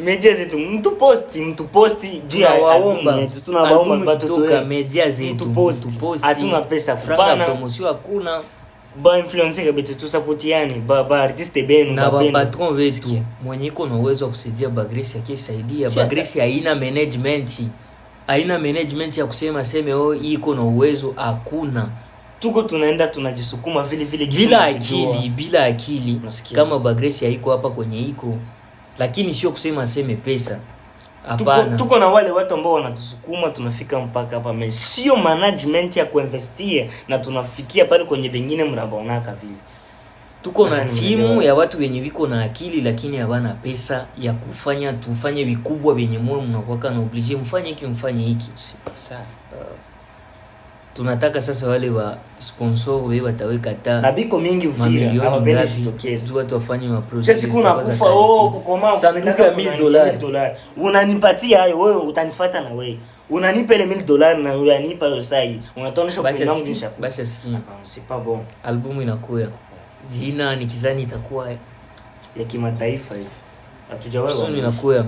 Media zetu mtu posti juu ya waomba, tunawaomba watu kutoka media zetu mtu posti, hatuna pesa franga promotion hakuna. Ba influencer kabetu tu supportiani ba artiste benu na ba patron wetu mwenye iko na uwezo wa kusaidia Bagresi akisaidia. Bagresi haina management ya kusema seme iko na uwezo, hakuna. Tuko tunaenda tunajisukuma vile bila akili kama Bagresi haiko hapa kwenye iko, lakini sio kusema seme pesa. Hapana. Tuko na wale watu ambao wanatusukuma tunafika mpaka hapa, sio management ya kuinvestia na tunafikia pale kwenye bengine mnabaonaka vile. Tuko na timu ya watu wenye wiko na akili lakini hawana pesa ya kufanya tufanye vikubwa venye moyo mnakuwa na oblige mfanye hiki. Sasa tunataka sasa wale wa sponsor wewe wataweka tabiko mingi uvira hawapendi jitokeze, watu wafanye ma project. Sasa kuna kufa kukoma sanduku ya $1000 unanipatia hayo, wewe utanifuata na wewe unanipa ile $1000 na unanipa hiyo sai unatonesha kwa ndangu nisha. Basi sikia, c'est pas bon. Albumu inakuya, jina nikizani itakuwa ya kimataifa hii, hatujawahi inakuya.